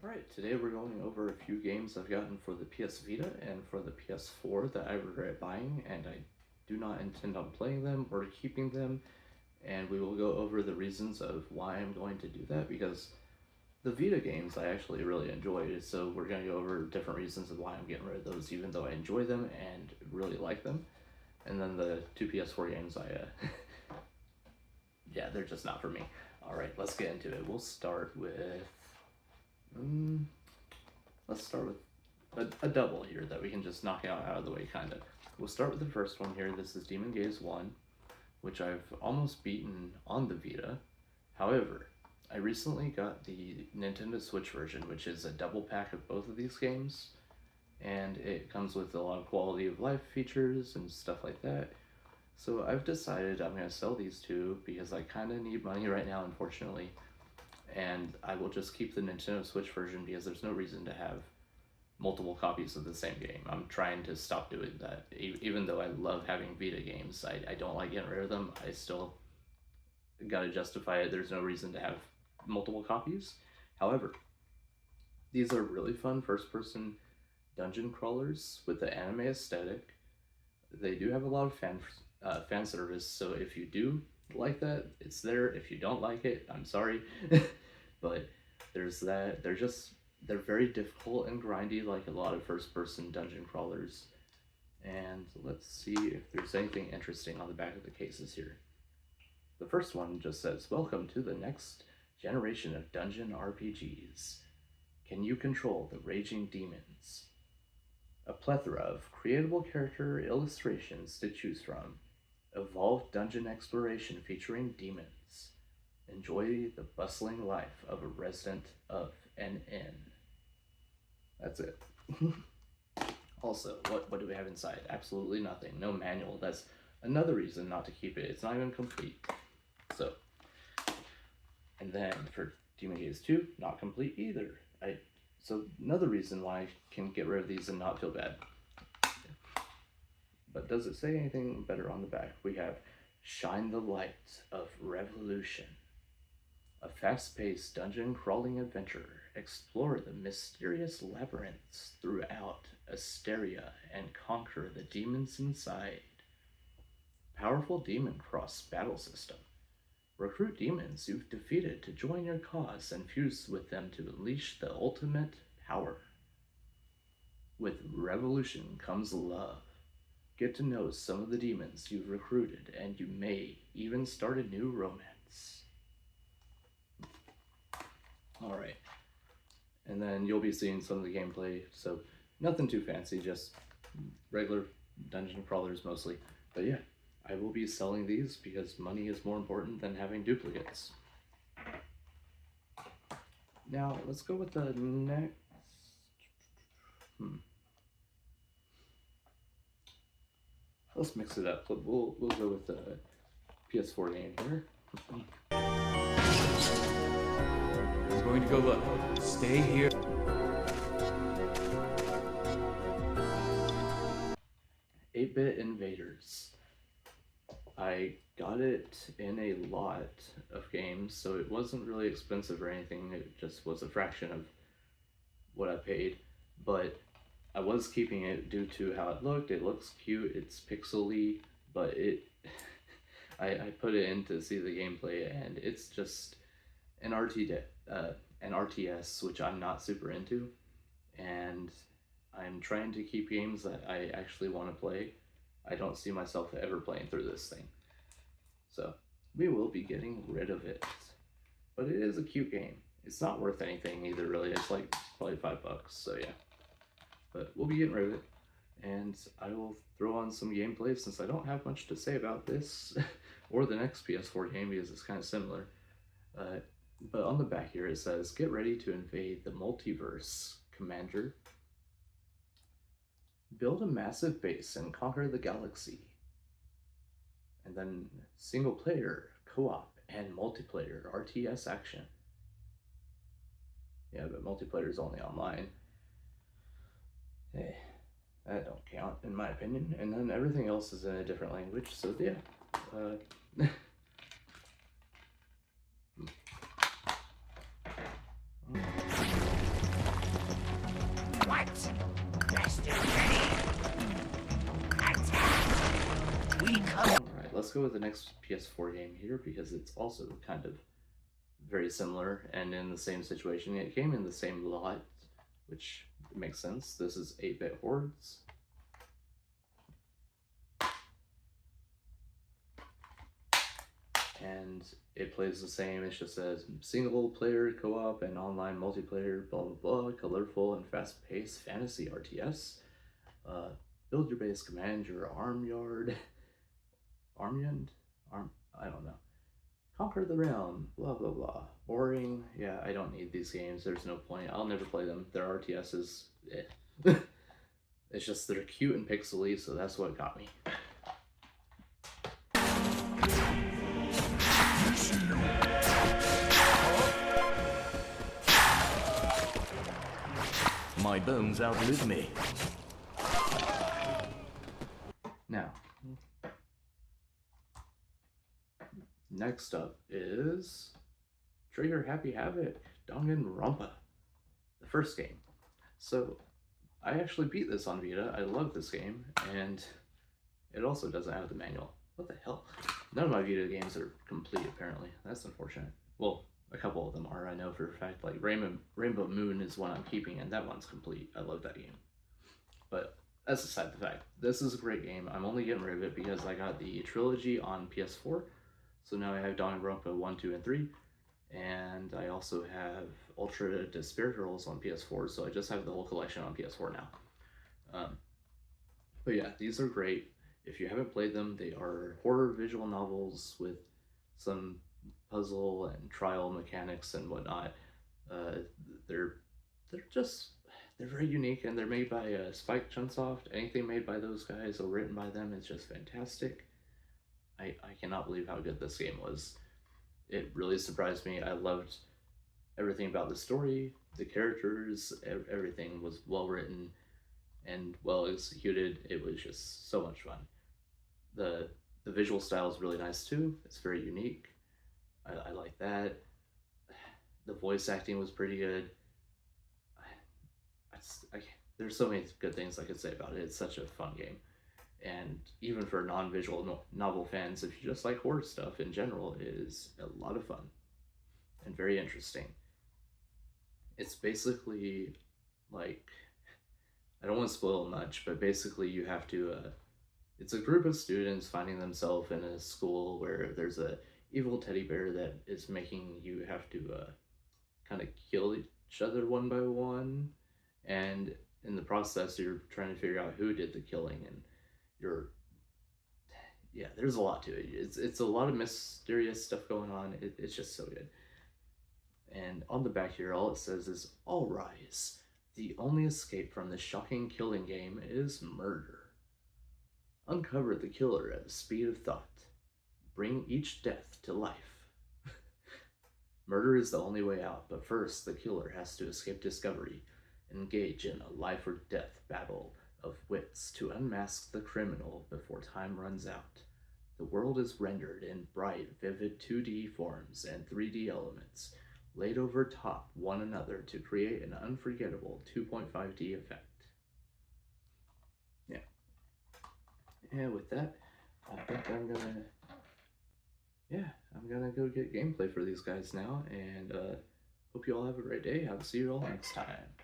Alright, today we're going over a few games I've gotten for the PS Vita and for the PS4 that I regret buying, and I do not intend on playing them or keeping them, and we will go over the reasons of why I'm going to do that, because the Vita games I actually really enjoyed, so we're going to go over different reasons of why I'm getting rid of those, even though I enjoy them and really like them. And then the two PS4 games, yeah, they're just not for me. Alright, let's get into it. We'll start with... let's start with a double here that we can just knock out of the way, kind of. We'll start with the first one here. This is Demon Gaze 1, which I've almost beaten on the Vita. However, I recently got the Nintendo Switch version, which is a double pack of both of these games, and it comes with a lot of quality of life features and stuff like that. So I've decided I'm going to sell these two because I kind of need money right now, unfortunately, and I will just keep the Nintendo Switch version because there's no reason to have multiple copies of the same game. I'm trying to stop doing that. Even though I love having Vita games, I don't like getting rid of them. I still gotta justify it. There's no reason to have multiple copies. However, these are really fun first-person dungeon crawlers with the anime aesthetic. They do have a lot of fan service, so if you do like that, it's there. If you don't like it, I'm sorry. But there's that. They're very difficult and grindy, like a lot of first-person dungeon crawlers. And let's see if there's anything interesting on the back of the cases here. The first one just says, "Welcome to the next generation of dungeon RPGs. Can you control the raging demons?" A plethora of creatable character illustrations to choose from. Evolved dungeon exploration featuring demons. Enjoy the bustling life of a resident of an inn. That's it. Also, what do we have inside? Absolutely nothing. No manual. That's another reason not to keep it. It's not even complete. So, and then for Demon Gaze 2, not complete either. So another reason why I can get rid of these and not feel bad. But does it say anything better on the back? We have Shine the Light of Revolution. A fast-paced dungeon crawling adventure. Explore the mysterious labyrinths throughout Asteria and conquer the demons inside. Powerful demon cross battle system. Recruit demons you've defeated to join your cause and fuse with them to unleash the ultimate power. With revolution comes love. Get to know some of the demons you've recruited, and you may even start a new romance. Alright. And then you'll be seeing some of the gameplay, so nothing too fancy, just regular dungeon crawlers mostly. But yeah, I will be selling these because money is more important than having duplicates. Now, let's go with the next... Let's mix it up. We'll go with the PS4 game here. He's going to go look. Stay here. 8-Bit Invaders. I got it in a lot of games, so it wasn't really expensive or anything. It just was a fraction of what I paid, but I was keeping it due to how it looked. It looks cute, it's pixely, but I put it in to see the gameplay, and it's just an RTS, which I'm not super into, and I'm trying to keep games that I actually want to play. I don't see myself ever playing through this thing. So, we will be getting rid of it. But it is a cute game. It's not worth anything either, really. It's like probably $5, so yeah. But we'll be getting rid of it. And I will throw on some gameplay since I don't have much to say about this or the next PS4 game because it's kind of similar. But on the back here it says, "Get ready to invade the multiverse, Commander. Build a massive base and conquer the galaxy." And then single player, co-op, and multiplayer RTS action. Yeah, but multiplayer is only online. Hey, that don't count in my opinion. And then everything else is in a different language, so yeah. it! Destiny! Attack! We come. Alright, let's go with the next PS4 game here because it's also kind of very similar and in the same situation. It came in the same lot, which makes sense. This is 8-Bit Hordes. And it plays the same. It just says single player co-op and online multiplayer, blah blah blah, colorful and fast-paced fantasy RTS. Build your base, command your armyard, I don't know. Conquer the realm, blah blah blah. Boring. Yeah, I don't need these games. There's no point. I'll never play them. They're RTSs. It's just they're cute and pixely, so that's what got me. My bones outlive me. Now, next up is Trigger Happy Havoc, Danganronpa, the first game. So, I actually beat this on Vita. I love this game, and it also doesn't have the manual. What the hell? None of my Vita games are complete, apparently. That's unfortunate. Well, a couple of them are, I know for a fact. Like Rainbow Moon is one I'm keeping, and that one's complete. I love that game. But that's aside the fact. This is a great game. I'm only getting rid of it because I got the trilogy on PS4. So now I have Danganronpa 1, 2, and 3. And I also have Ultra Despirituals on PS4, so I just have the whole collection on PS4 now. But yeah, these are great. If you haven't played them, they are horror visual novels with some puzzle and trial mechanics and whatnot. They're very unique, and they're made by Spike Chunsoft. Anything made by those guys or written by them is just fantastic. I cannot believe how good this game was. It really surprised me. I loved everything about the story, the characters, everything was well written and well executed. It was just so much fun. The visual style is really nice too. It's very unique. I like that. The voice acting was pretty good. There's so many good things I could say about it. It's such a fun game. And even for non-visual novel fans, if you just like horror stuff in general, it is a lot of fun and very interesting. It's basically like, I don't want to spoil much, but basically you have to, it's a group of students finding themselves in a school where there's a evil teddy bear that is making you have to kind of kill each other one by one. And in the process, you're trying to figure out who did the killing, and there's a lot to it. It's a lot of mysterious stuff going on. It's just so good. And on the back here, all it says is, "All rise. The only escape from this shocking killing game is murder. Uncover the killer at the speed of thought. Bring each death to life. Murder is the only way out, but first the killer has to escape discovery, engage in a life or death battle of wits to unmask the criminal before time runs out. The world is rendered in bright, vivid 2D forms and 3D elements, laid over top one another to create an unforgettable 2.5D effect." Yeah. And with that, I think I'm gonna go get gameplay for these guys now, and hope you all have a great day. I'll see you all next time.